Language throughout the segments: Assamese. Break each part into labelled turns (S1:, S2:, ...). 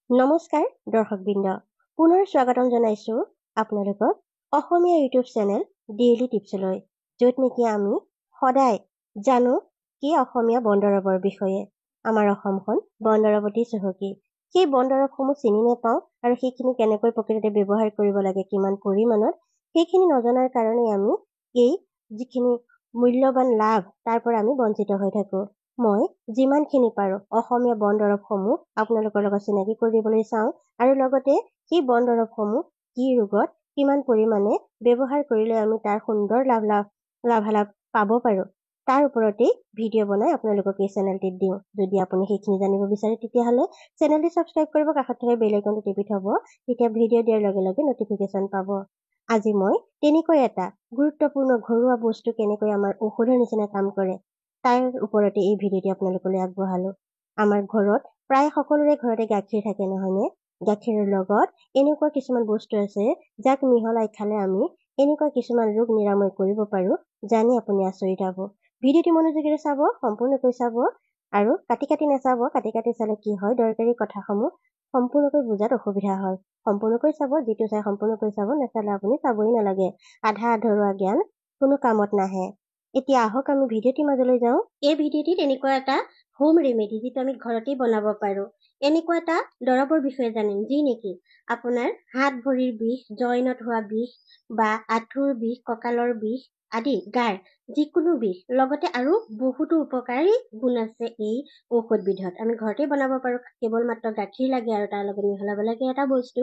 S1: নমস্কাৰ দৰ্শকবৃন্দ, পুনৰ স্বাগতম জনাইছো আপোনালোকক অসমীয়া ইউটিউব চেনেল ডেইলি টিপছলৈ, য'ত নেকি আমি সদায় জানো কি অসমীয়া বনদৰৱৰ বিষয়ে। আমাৰ অসমখন বনদৰৱতী চহকী। সেই বনদৰৱসমূহ চিনি নাপাওঁ আৰু সেইখিনি কেনেকৈ প্ৰকৃততে ব্যৱহাৰ কৰিব লাগে, কিমান পৰিমাণত, সেইখিনি নজনাৰ কাৰণে আমি এই যিখিনি মূল্যৱান লাভ তাৰ পৰা আমি বঞ্চিত হৈ থাকোঁ। মই যিমানখিনি পাৰোঁ অসমীয়া বনদৰৱসমূহ আপোনালোকৰ লগত চিনাকি কৰিবলৈ চাওঁ আৰু লগতে সেই বনদৰৱসমূহ কি ৰোগত কিমান পৰিমাণে ব্যৱহাৰ কৰিলে আমি তাৰ সুন্দৰ লাভালাভ পাব পাৰোঁ, তাৰ ওপৰতেই ভিডিঅ' বনাই আপোনালোকক এই চেনেলটিত দিওঁ। যদি আপুনি সেইখিনি জানিব বিচাৰে তেতিয়াহ'লে চেনেলটি ছাবস্ক্ৰাইব কৰিব, কাষত থকা বেল আইকনটো টিপি থ'ব, তেতিয়া ভিডিঅ' দিয়াৰ লগে লগে নটিফিকেশ্যন পাব। আজি মই তেনেকৈ এটা গুৰুত্বপূৰ্ণ ঘৰুৱা বস্তু কেনেকৈ আমাৰ ঔষধৰ নিচিনা কাম কৰে তাৰ ওপৰতে এই ভিডিঅ'টি আপোনালোকলৈ আগবঢ়ালোঁ। আমাৰ ঘৰত প্ৰায় সকলোৰে ঘৰতে গাখীৰ থাকে, নহয়নে? গাখীৰৰ লগত এনেকুৱা কিছুমান বস্তু আছে যাক মিহলাই খালে আমি এনেকুৱা কিছুমান ৰোগ নিৰাময় কৰিব পাৰোঁ, জানি আপুনি আচৰিত হ'ব। ভিডিঅ'টি মনোযোগেৰে চাব, সম্পূৰ্ণকৈ চাব আৰু কাটি নাচাব। কাটি চালে কি হয়, দৰকাৰী কথাসমূহ সম্পূৰ্ণকৈ বুজাত অসুবিধা হয়। সম্পূৰ্ণকৈ চাব, যিটো চাই সম্পূৰ্ণকৈ চাব, নাচালে আপুনি চাবই নালাগে। আধা আধৰুৱা জ্ঞান কোনো কামত নাহে। এতিয়া আহক আমি ভিডিঅ'টিৰ মাজলৈ যাওঁ। এই ভিডিঅ'টিত এনেকুৱা এটা হোম ৰেমেডি, যিটো আমি ঘৰতেই বনাব পাৰোঁ, এনেকুৱা এটা দৰৱৰ বিষয়ে জানিম, যি নেকি আপোনাৰ হাত ভৰিৰ বিষ, জইনত হোৱা বিষ বা আঁঠুৰ বিষ, কঁকালৰ বিষ আদি গাৰ যিকোনো বিষ, লগতে আৰু বহুতো উপকাৰী গুণ আছে এই ঔষধবিধত। আমি ঘৰতে বনাব পাৰোঁ, কেৱল মাত্ৰ গাখীৰ লাগে আৰু তাৰ লগত মিহলাব লাগে এটা বস্তু।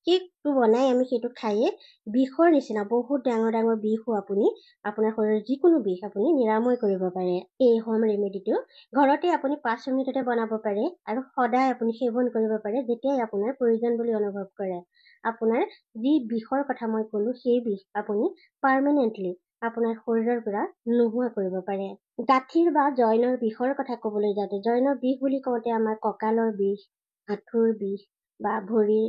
S1: সেইটো বনাই আমি সেইটো খায়ে বিষৰ নিচিনা বহুত ডাঙৰ ডাঙৰ বিষো আপোনাৰ শৰীৰৰ যিকোনো বিষ আপুনি নিৰাময় কৰিব পাৰে। এই হোম ৰেমেডিটো ঘৰতে আপুনি 5 মিনিটতে বনাব পাৰে আৰু সদায় আপুনি সেৱন কৰিব পাৰে যেতিয়াই আপোনাৰ প্ৰয়োজন বুলি অনুভৱ কৰে। আপোনাৰ যি বিষৰ কথা মই ক'লো, সেই বিষ আপুনি পাৰ্মানেণ্টলি আপোনাৰ শৰীৰৰ পৰা নোহোৱা কৰিব পাৰে। গাঁঠিৰ বা জইনৰ বিষৰ কথা ক'বলৈ যাওঁতে, জইনৰ বিষ বুলি কওঁতে আমাৰ কঁকালৰ বিষ, আঁঠুৰ বিষ বা ভৰিৰ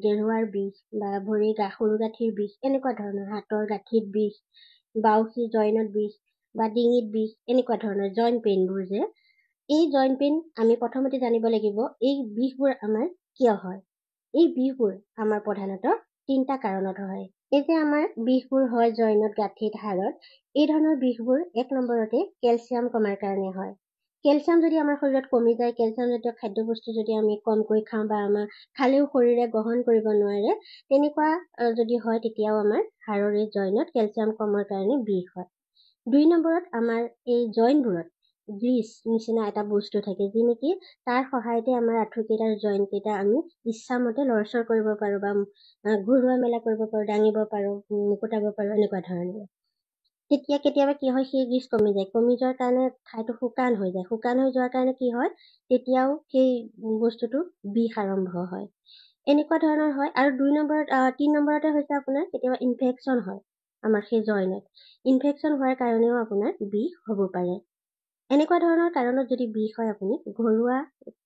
S1: গেৰুৱাৰ বিষ বা ভৰিৰ সৰু গাঁঠিৰ বিষ, এনেকুৱা ধৰণৰ হাতৰ গাঁঠিত বিষ, বাউসী জইনত বিষ বা ডিঙিত বিষ, এনেকুৱা ধৰণৰ জইণ্ট পেইনবোৰ যে, এই জইণ্ট পেইন আমি প্ৰথমতে জানিব লাগিব এই বিষবোৰ আমাৰ কিয় হয়। এই বিষবোৰ আমাৰ প্ৰধানতঃ 3টা কাৰণত হয়। এই যে আমাৰ বিষবোৰ হয় জইনত, গাঁঠিত, হাড়ত, এই ধৰণৰ বিষবোৰ 1 নম্বৰতে কেলছিয়াম কমাৰ কাৰণে হয়। কেলছিয়াম যদি আমাৰ শৰীৰত কমি যায়, কেলছিয়াম জাতীয় খাদ্যবস্তু যদি আমি কমকৈ খাওঁ বা আমাৰ খালেও শৰীৰে গ্ৰহণ কৰিব নোৱাৰে, তেনেকুৱা যদি হয়, তেতিয়াও আমাৰ হাড়ৰ এই জইনত কেলছিয়াম কমাৰ কাৰণে বিষ হয়। 2 নম্বৰত আমাৰ এই জইনবোৰত গ্ৰীচ নিচিনা এটা বস্তু থাকে, যি নেকি তাৰ সহায়তে আমাৰ আঁঠুকেইটাৰ জইন কেইটা আমি ইচ্ছামতে লৰচৰ কৰিব পাৰোঁ বা ঘূৰোৱা মেলা কৰিব পাৰোঁ, দাঙিব পাৰোঁ, মুকুতাব পাৰোঁ, এনেকুৱা ধৰণৰ। তেতিয়া কেতিয়াবা কি হয়, সেই গ্ৰীচ কমি যায়। কমি যোৱাৰ কাৰণে ঠাইটো শুকান হৈ যায়। শুকান হৈ যোৱাৰ কাৰণে কি হয়, তেতিয়াও সেই বস্তুটো বিষ আৰম্ভ হয়। এনেকুৱা ধৰণৰ হয়। আৰু 3 নম্বৰতে হৈছে আপোনাৰ কেতিয়াবা ইনফেকশ্যন হয় আমাৰ সেই জইনত। ইনফেকশ্যন হোৱাৰ কাৰণেও আপোনাৰ বিষ হ'ব পাৰে। এনেকুৱা ধৰণৰ কাৰণত যদি বিষ হয়, আপুনি ঘৰুৱা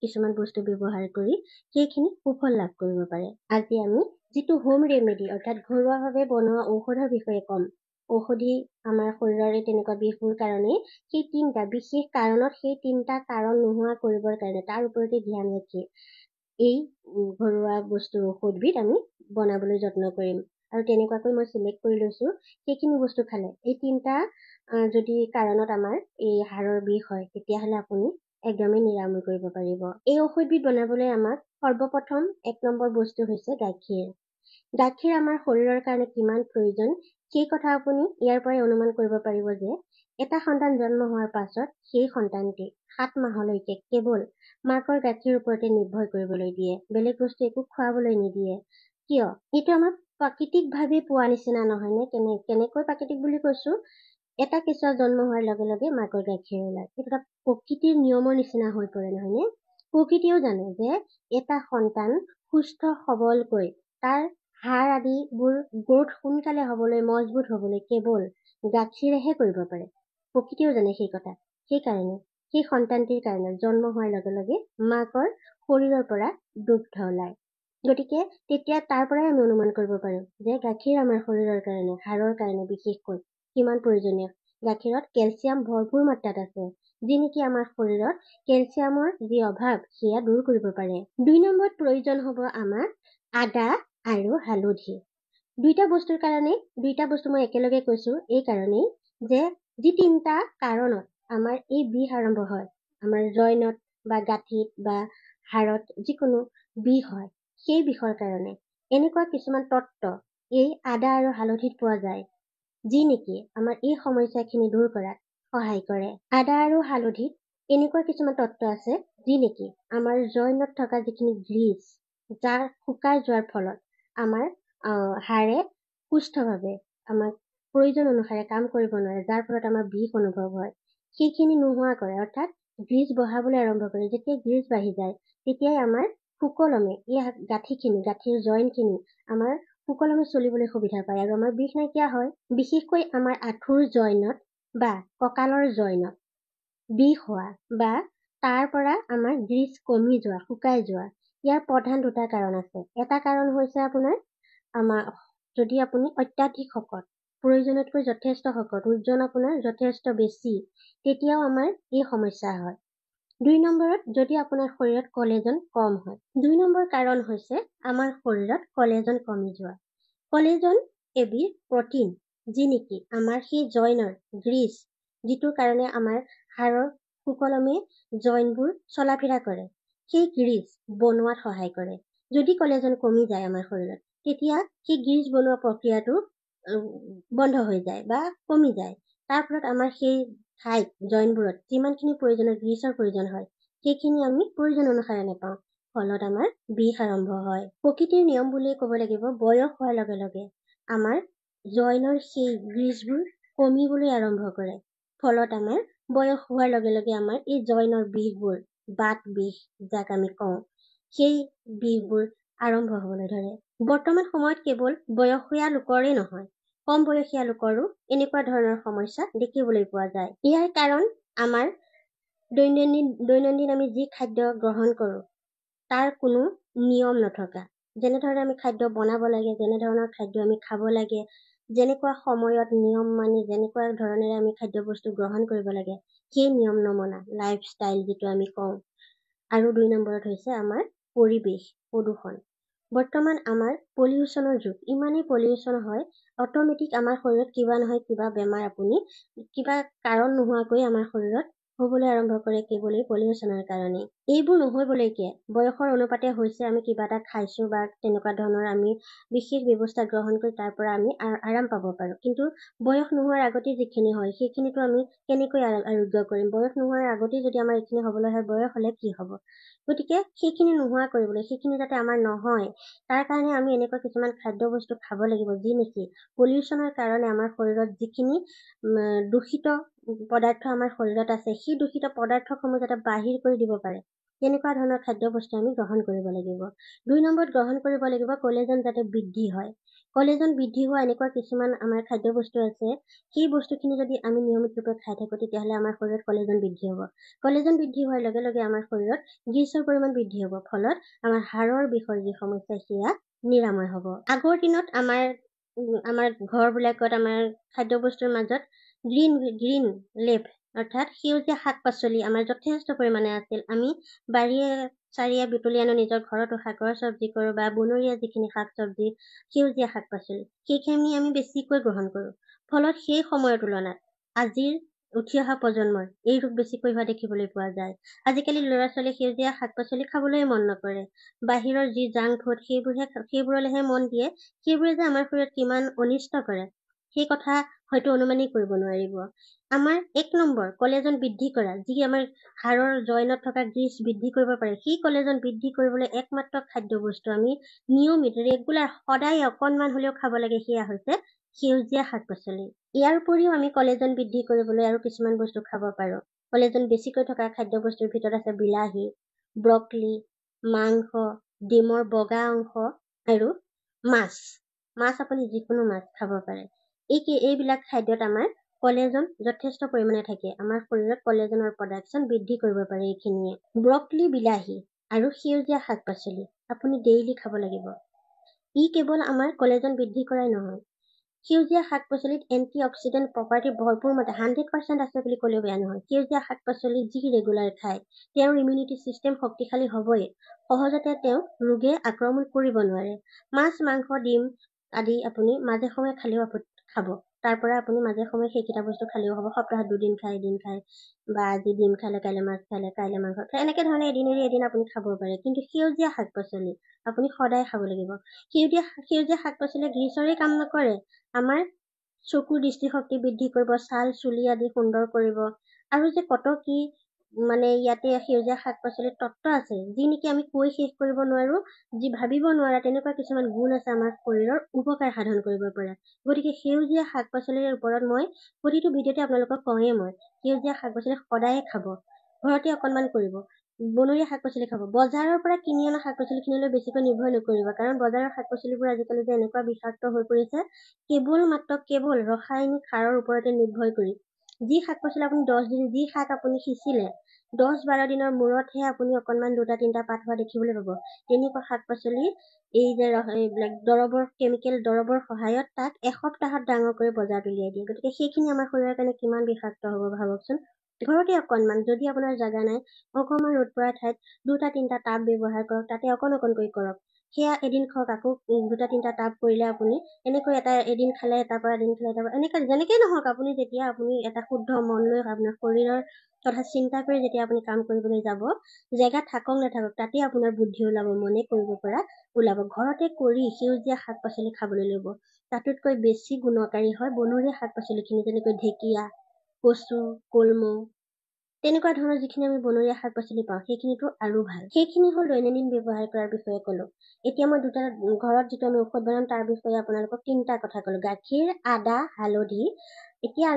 S1: কিছুমান বস্তু ব্যৱহাৰ কৰি সেইখিনি সুফল লাভ কৰিব পাৰে। আজি আমি যিটো হোম ৰেমেডি অৰ্থাৎ ঘৰুৱাভাৱে বনোৱা ঔষধৰ বিষয়ে ক'ম। ঔষধি আমাৰ শৰীৰৰে তেনেকুৱা বিষবোৰ কাৰণেই সেই 3টা বিশেষ কাৰণত, সেই 3টা কাৰণ নোহোৱা কৰিবৰ কাৰণে তাৰ ওপৰতে ধ্যান ৰাখি এই ঘৰুৱা বস্তুৰ ঔষধবিধ আমি বনাবলৈ যত্ন কৰিম। আৰু তেনেকুৱাকৈ মই চিলেক্ট কৰি লৈছোঁ সেইখিনি বস্তু খালে। এই 3টা যদি কাৰণত আমাৰ এই হাড়ৰ বিষ হয়, তেতিয়াহ'লে আপুনি একদমেই নিৰাময় কৰিব পাৰিব। এই ঔষধবিধ বনাবলৈ আমাক সৰ্বপ্ৰথম 1 নম্বৰ বস্তু হৈছে গাখীৰ। গাখীৰ আমাৰ শৰীৰৰ কাৰণে কিমান প্ৰয়োজন, সেই কথা আপুনি ইয়াৰ পৰাই অনুমান কৰিব পাৰিব যে এটা সন্তান জন্ম হোৱাৰ পাছত সেই সন্তানটি 7 মাহলৈকে কেৱল মাকৰ গাখীৰ ওপৰতে নিৰ্ভৰ কৰিবলৈ দিয়ে, বেলেগ বস্তু একো খুৱাবলৈ নিদিয়ে। কিয়? এইটো আমাৰ প্ৰাকৃতিকভাৱে পোৱা নিচিনা নহয়নে? কেনেকৈ প্ৰাকৃতিক বুলি কৈছোঁ, এটা কেঁচুৱা জন্ম হোৱাৰ লগে লগে মাকৰ গাখীৰ ওলায়। এইটো এটা প্ৰকৃতিৰ নিয়মৰ নিচিনা হৈ পৰে, নহয়নে? প্ৰকৃতিয়েও জানে যে এটা সন্তান সুস্থ সবলকৈ তাৰ হাড় আদিবোৰ গ্ৰোথ সোনকালে হ'বলৈ, মজবুত হ'বলৈ কেৱল গাখীৰেহে কৰিব পাৰে। প্ৰকৃতিয়েও জানে সেই কথা। সেইকাৰণে সেই সন্তানটিৰ কাৰণে জন্ম হোৱাৰ লগে লগে মাকৰ শৰীৰৰ পৰা দুগ্ধ ওলায়। গতিকে তেতিয়া তাৰ পৰাই আমি অনুমান কৰিব পাৰোঁ যে গাখীৰ আমাৰ শৰীৰৰ কাৰণে, হাড়ৰ কাৰণে বিশেষকৈ কিমান প্ৰয়োজনীয়। গাখীৰত কেলছিয়াম ভৰপূৰ মাত্ৰাত আছে। যি নেকি আমাৰ শৰীৰত কেলছিয়ামৰ যি অভাৱ সেয়া দূৰ কৰিব পাৰে। 2 নম্বৰত প্ৰয়োজন হ'ব আমাৰ আদা আৰু হালধি। দুইটা বস্তুৰ কাৰণে, দুইটা বস্তু মই একেলগে কৈছো এই কাৰণেই যে যি 3টা কাৰণত আমাৰ এই বিষ আৰম্ভ হয়, আমাৰ জইনত বা গাঁঠিত বা হাড়ত যিকোনো বিষ হয়, সেই বিষৰ কাৰণে এনেকুৱা কিছুমান তত্ত্ব এই আদা আৰু হালধিত পোৱা যায়, যি নেকি আমাৰ এই সমস্যাখিনি দূৰ কৰাত সহায় কৰে। আদা আৰু হালধিত এনেকুৱা কিছুমান তত্ত্ব আছে যি নেকি আমাৰ জইনত থকা যিখিনি গ্ৰীজ, যাৰ শুকাই যোৱাৰ ফলত আমাৰ হাড়ে সুস্থভাৱে আমাক প্ৰয়োজন অনুসাৰে কাম কৰিব নোৱাৰে, যাৰ ফলত আমাৰ বিষ অনুভৱ হয়, সেইখিনি নোহোৱা কৰে। অৰ্থাৎ গ্ৰীজ বঢ়াবলৈ আৰম্ভ কৰে। যেতিয়া গ্ৰীজ বাঢ়ি যায় তেতিয়াই আমাৰ সুকলমে এই গাঁঠিৰ জইনখিনি আমাৰ সুকলমে চলিবলৈ সুবিধা পায় আৰু আমাৰ বিষ নাইকিয়া হয়। বিশেষকৈ আমাৰ আঁঠুৰ জইনত বা কঁকালৰ জইনত বিষ হোৱা বা তাৰ পৰা আমাৰ গ্ৰীজ কমি যোৱা, শুকাই যোৱা, ইয়াৰ প্ৰধান 2টা কাৰণ আছে। এটা কাৰণ হৈছে আপোনাৰ যদি আপুনি অত্যাধিক শকত, প্ৰয়োজনতকৈ যথেষ্ট শকত, ওজন আপোনাৰ যথেষ্ট বেছি, তেতিয়াও আমাৰ এই সমস্যা হয়। 2 নম্বৰত যদি আপোনাৰ শৰীৰত কলেজন কম হয়। 2 নম্বৰ কাৰণ হৈছে আমাৰ শৰীৰত কলেজন কমি যোৱা। কলেজন এবিধ প্ৰটিন, যি নেকি আমাৰ সেই জইনৰ গ্ৰীজ, যিটোৰ কাৰণে আমাৰ হাড়ৰ সুকলমে জইনবোৰ চলাফিৰা কৰে, সেই গ্ৰীজ বনোৱাত সহায় কৰে। যদি কলেজন কমি যায় আমাৰ শৰীৰত, তেতিয়া সেই গ্ৰীজ বনোৱা প্ৰক্ৰিয়াটো বন্ধ হৈ যায় বা কমি যায়। তাৰ ফলত আমাৰ সেই ঠাইত জইনবোৰত যিমানখিনি প্ৰয়োজনীয় গ্ৰীজৰ প্ৰয়োজন হয়, সেইখিনি আমি প্ৰয়োজন অনুসাৰে নাপাওঁ, ফলত আমাৰ বিষ আৰম্ভ হয়। প্ৰকৃতিৰ নিয়ম বুলিয়ে ক'ব লাগিব, বয়স হোৱাৰ লগে লগে আমাৰ জইনৰ সেই গ্ৰীজবোৰ কমিবলৈ আৰম্ভ কৰে, ফলত আমাৰ বয়স হোৱাৰ লগে লগে আমাৰ এই জইনৰ বিষবোৰ, বাত বিষ যাক আমি কওঁ, সেই বিষবোৰ আৰম্ভ হ'বলৈ ধৰে। বৰ্তমান সময়ত কেৱল বয়সীয়া লোকৰেই নহয়, কম বয়সীয়া লোকৰো এনেকুৱা ধৰণৰ সমস্যা দেখিবলৈ পোৱা যায়। ইয়াৰ কাৰণ আমাৰ দৈনন্দিন আমি যি খাদ্য গ্ৰহণ কৰোঁ তাৰ কোনো নিয়ম নথকা। যেনেধৰণে আমি খাদ্য বনাব লাগে, যেনেধৰণৰ খাদ্য আমি খাব লাগে, যেনেকুৱা সময়ত নিয়ম মানি যেনেকুৱা ধৰণেৰে আমি খাদ্য বস্তু গ্ৰহণ কৰিব লাগে, সেই নিয়ম নমনা লাইফষ্টাইল যিটো আমি কওঁ। আৰু 2 নম্বৰত হৈছে আমাৰ পৰিৱেশ প্ৰদূষণ। বৰ্তমান আমাৰ পলিউশ্যনৰ যুগ, ইমানেই পলিউশ্যন হয়, অট'মেটিক আমাৰ শৰীৰত কিবা নহয় কিবা বেমাৰ আপুনি কিবা কাৰণ নোহোৱাকৈ আমাৰ শৰীৰত হ'বলৈ আৰম্ভ কৰে, কেৱল এই পলিউশ্যনৰ কাৰণে। এইবোৰ নহ'বলৈকে বয়সৰ অনুপাতে হৈছে আমি কিবা এটা খাইছোঁ বা তেনেকুৱা ধৰণৰ আমি বিশেষ ব্যৱস্থা গ্ৰহণ কৰি তাৰ পৰা আমি আৰাম পাব পাৰোঁ। কিন্তু বয়স নোহোৱাৰ আগতে যিখিনি হয় সেইখিনিতো আমি কেনেকৈ আৰোগ্য কৰিম? বয়স নোহোৱাৰ আগতেই যদি আমাৰ এইখিনি হ'বলৈ হয়, বয়স হ'লে কি হ'ব? গতিকে সেইখিনি নোহোৱা কৰিবলৈ, সেইখিনি যাতে আমাৰ নহয়, তাৰ কাৰণে আমি এনেকুৱা কিছুমান খাদ্য বস্তু খাব লাগিব, যি নেকি পলিউশ্যনৰ কাৰণে আমাৰ শৰীৰত যিখিনি দূষিত পদাৰ্থ আমাৰ শৰীৰত আছে, সেই দূষিত পদাৰ্থসমূহ যাতে বাহিৰ কৰি দিব পাৰে, তেনেকুৱা ধৰণৰ খাদ্য বস্তু আমি গ্ৰহণ কৰিব লাগিব। 2 নম্বৰত গ্ৰহণ কৰিব লাগিব কলেজন যাতে বৃদ্ধি হয়। কলেজন বৃদ্ধি হোৱা এনেকুৱা কিছুমান আমাৰ খাদ্য বস্তু আছে, সেই বস্তুখিনি যদি আমি নিয়মিত ৰূপে খাই থাকোঁ, তেতিয়াহ'লে আমাৰ শৰীৰত কলেজন বৃদ্ধি হ'ব। কলেজন বৃদ্ধি হোৱাৰ লগে লগে আমাৰ শৰীৰত গ্ৰীজৰ পৰিমাণ বৃদ্ধি হ'ব, ফলত আমাৰ হাড়ৰ বিষৰ যি সমস্যা সেয়া নিৰাময় হ'ব। আগৰ দিনত আমাৰ ঘৰবিলাকত আমাৰ খাদ্য বস্তুৰ মাজত গ্ৰীণ লেভ অৰ্থাৎ সেউজীয়া শাক পাচলি আমাৰ যথেষ্ট পৰিমাণে আছিল। আমি বাৰীয়ে চাৰিয়ে বুটলি আনো, নিজৰ ঘৰতো শাকৰ চব্জি কৰোঁ বা বনৰীয়া যিখিনি শাক চব্জি, সেউজীয়া শাক পাচলি, সেইখিনি আমি বেছিকৈ গ্ৰহণ কৰোঁ। ফলত সেই সময়ৰ তুলনাত আজিৰ উঠি অহা প্ৰজন্মৰ এই ৰোগ বেছিকৈ হোৱা দেখিবলৈ পোৱা যায়। আজিকালি ল'ৰা ছোৱালীয়ে সেউজীয়া শাক পাচলি খাবলৈ মন নকৰে, বাহিৰৰ যি জাংক ফুড সেইবোৰলৈহে মন দিয়ে। সেইবোৰে যে আমাৰ শৰীৰত কিমান অনিষ্ট কৰে সেই কথা হয়তো অনুমানেই কৰিব নোৱাৰিব। আমাৰ 1 নম্বৰ কলেজন বৃদ্ধি কৰা, যি আমাৰ হাড়ৰ জইনত থকা গ্ৰীজ বৃদ্ধি কৰিব পাৰে, সেই কলেজন বৃদ্ধি কৰিবলৈ একমাত্ৰ খাদ্য বস্তু আমি নিয়মিত ৰেগুলাৰ সদায় অকণমান হ'লেও খাব লাগে, সেয়া হৈছে সেউজীয়া শাক পাচলি। ইয়াৰ উপৰিও আমি কলেজন বৃদ্ধি কৰিবলৈ আৰু কিছুমান বস্তু খাব পাৰোঁ। কলেজন বেছিকৈ থকা খাদ্য বস্তুৰ ভিতৰত আছে বিলাহী, ব্ৰকলি, মাংস, ডিমৰ বগা অংশ আৰু মাছ। আপুনি যিকোনো মাছ খাব পাৰে। এইবিলাক খাদ্যত আমাৰ কলেজন যথেষ্ট পৰিমাণে থাকে। আমাৰ শৰীৰত কলেজনৰ প্ৰডাকশ্যন বৃদ্ধি কৰিব পাৰে এইখিনিয়ে। ব্ৰকলি, বিলাহী আৰু সেউজীয়া শাক পাচলি আপুনি ডেইলি খাব লাগিব। ই কেৱল আমাৰ কলেজন বৃদ্ধি কৰাই নহয়, সেউজীয়া শাক-পাচলিত এন্টি-অক্সিডেন্ট প্ৰপাৰ্টি ভৰপূৰ মতে 100% আছে বুলি ক'লেও বেয়া নহয়। সেউজীয়া শাক-পাচলি যি ৰেগুলাৰ খায়, তেওঁৰ ইমিউনিটি ছিষ্টেম শক্তিশালী হ'বই। সহজতে তেওঁ ৰোগে আক্ৰমণ কৰিব নোৱাৰে। মাছ, মাংস, ডিম আদি আপুনি মাজে সময়ে খালেও খাব। তাৰ পৰা আপুনি মাজে সময়ে সেইকেইটা বস্তু খালেও হ'ব। সপ্তাহত 2 দিন খায়, এদিন খায়, বা আজি ডিম খালে, কাইলৈ মাছ খালে, কাইলৈ মাংস খালে, এনেকে ধৰণে এদিন এৰি এদিন আপুনি খাব পাৰে। কিন্তু সেউজীয়া শাক-পাচলি আপুনি সদায় খাব লাগিব। সেউজীয়া শাক-পাচলিয়ে গ্ৰীচৰে কাম নকৰে। আমাৰ চকুৰ দৃষ্টিশক্তি বৃদ্ধি কৰিব, ছাল, চুলি আদি সুন্দৰ কৰিব। আৰু যে কত কি মানে ইয়াতে সেউজীয়া শাক-পাচলিত তত্ত্ব আছে, যি নেকি আমি কৈ শেষ কৰিব নোৱাৰো, যি ভাবিব নোৱাৰা তেনেকুৱা কিছুমান গুণ আছে আমাৰ শৰীৰৰ উপকাৰ সাধন কৰিব পৰা। গতিকে সেউজীয়া শাক-পাচলিৰ ওপৰত মই প্ৰতিটো ভিডিঅ'তে আপোনালোকক কওঁৱেই মই সেউজীয়া শাক-পাচলি সদায়ে খাব। ঘৰতে অকণমান কৰিব। বনৰীয়া শাক-পাচলি খাব। বজাৰৰ পৰা কিনি অনা শাক-পাচলিখিনিলৈ বেছিকৈ নিৰ্ভৰ নকৰিব, কাৰণ বজাৰৰ শাক-পাচলিবোৰ আজিকালি যে এনেকুৱা বিষাক্ত হৈ পৰিছে, কেৱল ৰাসায়নিক সাৰৰ ওপৰতে নিৰ্ভৰ কৰি। যি শাক-পাচলি আপুনি 10 দিন, যি শাক আপুনি সিঁচিলে 10-12 দিনৰ মূৰতহে আপুনি অকণমান 2-3টা পাত হোৱা দেখিবলৈ পাব। তেনেকুৱা শাক-পাচলি এই যে এইবিলাক কেমিকেল দৰৱৰ সহায়ত তাক এসপ্তাহত ডাঙৰ কৰি বজাৰত উলিয়াই দিয়ে। গতিকে সেইখিনি আমাৰ শৰীৰৰ কাৰণে কিমান বিষাক্ত হ'ব ভাবকচোন। ঘৰতে অকণমান, যদি আপোনাৰ জাগা নাই, অকণমান ৰ'দ পৰা ঠাইত 2-3টা টাব ব্যৱহাৰ কৰক, তাতে অকণকৈ কৰক। সেয়া এদিন খাওক, আকৌ 2-3টা টাব কৰিলে আপুনি এনেকৈ এদিন খালে, এটাৰ পৰা এদিন খালে, এনেকৈ যেনেকেই নহওক, আপুনি যেতিয়া আপুনি এটা শুদ্ধ মন লৈ আপোনাৰ শৰীৰৰ কথা চিন্তা কৰি যেতিয়া আপুনি কাম কৰিবলৈ যাব, জেগা থাকক নাথাকক, তাতে আপোনাৰ বুদ্ধি ওলাব, মনে কৰিব পৰা ওলাব। ঘৰতে কৰি সেউজীয়া শাক-পাচলি খাবলৈ ল'ব। তাতোতকৈ বেছি গুণকাৰী হয় বনৰীয়া শাক-পাচলিখিনি, যেনেকৈ ঢেকীয়া, কচু, কলমৌ, তেনেকুৱা ধৰণৰ যিখিনি আমি বনৰীয়া শাক-পাচলি পাওঁ, সেইখিনিতো আৰু ভাল। সেইখিনি হ'ল দৈনন্দিন ব্যৱহাৰ কৰাৰ বিষয়ে ক'লো। এতিয়া মই ঘৰত যিটো আমি ঔষধ বনাম তাৰ বিষয়ে আপোনালোকক 3টা কথা ক'লো। গাখীৰ, আদা, হালধি। এতিয়া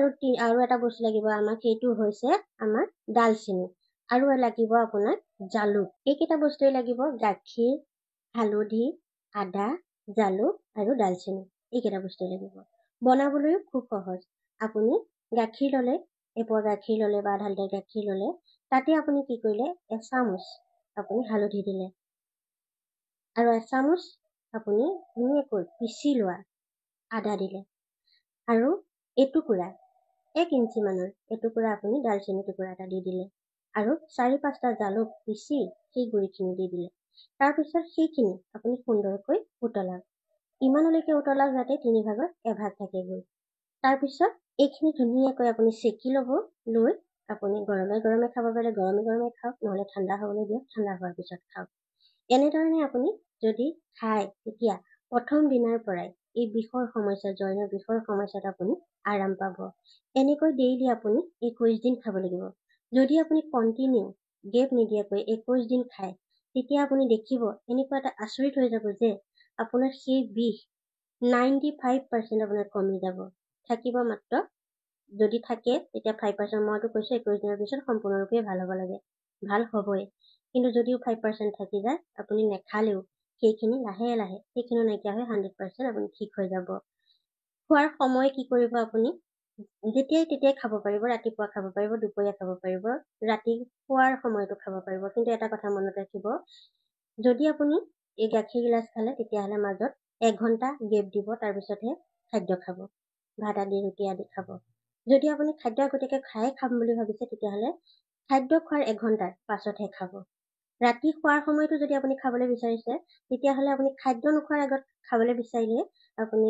S1: আৰু এটা বস্তু লাগিব আমাক, সেইটো হৈছে আমাৰ ডালচেনি। আৰু লাগিব আপোনাক জালুক। এইকেইটা বস্তুৱে লাগিব। গাখীৰ, হালধি, আদা, জালুক আৰু ডালচেনি। এইকেইটা বস্তুৱে লাগিব। বনাবলৈও খুব সহজ। আপুনি গাখীৰ ল'লে, এপোৱা গাখীৰ ল'লে বা আধা লিটাৰ গাখীৰ ল'লে, তাতে আপুনি কি কৰিলে, এচামুচ আপুনি হালধি দিলে আৰু এচামুচ আপুনি ধুনীয়াকৈ পিচি লোৱা আদা দিলে, আৰু এটুকুৰা 1 ইঞ্চি মানৰ এটুকুৰা আপুনি ডালচেনি টুকুৰা এটা দি দিলে, আৰু 4-5টা জালুক পিচি সেই গুড়িখিনি দি দিলে। তাৰপিছত সেইখিনি আপুনি সুন্দৰকৈ উতলাওক। ইমানলৈকে উতলাওক যাতে 3 ভাগৰ 1 ভাগ থাকে গৈ। তাৰপিছত এইখিনি ধুনীয়াকৈ আপুনি চেকি ল'ব। লৈ আপুনি গৰমে খাব পাৰিলে গৰমে খাওক, নহ'লে ঠাণ্ডা হ'বলৈ দিয়ক, ঠাণ্ডা হোৱাৰ পিছত খাওক। এনেধৰণে আপুনি যদি খায়, তেতিয়া প্ৰথম দিনাৰ পৰাই এই বিষৰ সমস্যা, জয়নৰ বিষৰ সমস্যাত আপুনি আৰাম পাব। এনেকৈ ডেইলি আপুনি 21 দিন খাব লাগিব। যদি আপুনি কণ্টিনিউ গেপ নিদিয়াকৈ 21 দিন খায়, তেতিয়া আপুনি দেখিব এনেকুৱা এটা আচৰিত হৈ যাব যে আপোনাৰ সেই বিষ 95% আপোনাৰ কমি যাব। থাকিব মাত্ৰ, যদি থাকে তেতিয়া 5%। মইতো কৈছোঁ 21 দিনৰ পিছত সম্পূৰ্ণৰূপে ভাল হ'ব লাগে। ভাল হ'বই। কিন্তু যদিও 5% থাকি যায়, আপুনি নেখালেও সেইখিনি লাহে লাহে সেইখিনিও নাইকিয়া হৈ 100% আপুনি ঠিক হৈ যাব। খোৱাৰ সময় কি কৰিব, আপুনি যেতিয়াই তেতিয়াই খাব পাৰিব। ৰাতিপুৱা খাব পাৰিব, দুপৰীয়া খাব পাৰিব, ৰাতি খোৱাৰ সময়তো খাব পাৰিব। কিন্তু এটা কথা মনত ৰাখিব, যদি আপুনি এই গাখীৰ গিলাচ খালে, তেতিয়াহ'লে মাজত 1 ঘণ্টা গেপ দিব, তাৰপিছতহে খাদ্য খাব। ভাত আদি, ৰুটি আদি খাব। যদি আপুনি খাদ্য আগতীয়াকৈ খাম বুলি ভাবিছে, তেতিয়াহ'লে খাদ্য খোৱাৰ 1 ঘণ্টাৰ পাছতহে খাব। ৰাতি খোৱাৰ সময়তো যদি আপুনি খাবলৈ বিচাৰিছে, তেতিয়াহ'লে আপুনি খাদ্য নোখোৱাৰ আগত খাবলৈ বিচাৰিলে আপুনি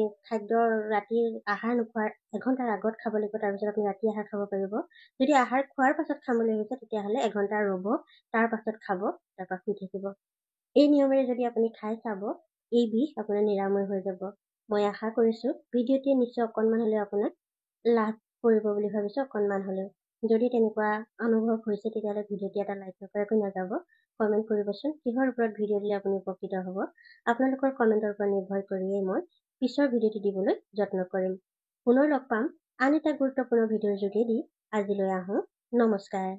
S1: ৰাতিৰ আহাৰ নোখোৱাৰ 1 ঘণ্টাৰ আগত খাব লাগিব। তাৰপিছত আপুনি ৰাতি আহাৰ খাব পাৰিব। যদি আহাৰ খোৱাৰ পাছত খাম বুলি ভাবিছে, তেতিয়াহ'লে 1 ঘণ্টা ৰ'ব, তাৰ পাছত খাব, তাৰপৰা শুই থাকিব। এই নিয়মেৰে যদি আপুনি খাই চাব, এই বিষ আপোনাৰ নিৰাময় হৈ যাব। মই আশা কৰিছোঁ ভিডিঅ'টোৱে নিশ্চয় অকণমান হ'লেও আপোনাক লাভ কৰিব বুলি ভাবিছোঁ, অকণমান হ'লেও। যদি তেনেকুৱা অনুভৱ হৈছে, তেতিয়াহ'লে ভিডিঅ'টি এটা লাইক নকৰাকৈ নাযাব। কমেণ্ট কৰিবচোন, কিহৰ ওপৰত ভিডিঅ' দিলে আপুনি উপকৃত হ'ব। আপোনালোকৰ কমেণ্টৰ ওপৰত নিৰ্ভৰ কৰিয়েই মই পিছৰ ভিডিঅ'টি দিবলৈ যত্ন কৰিম। পুনৰ লগ পাম আন এটা গুৰুত্বপূৰ্ণ ভিডিঅ'ৰ যোগেদি। আজিলৈ আহোঁ। নমস্কাৰ।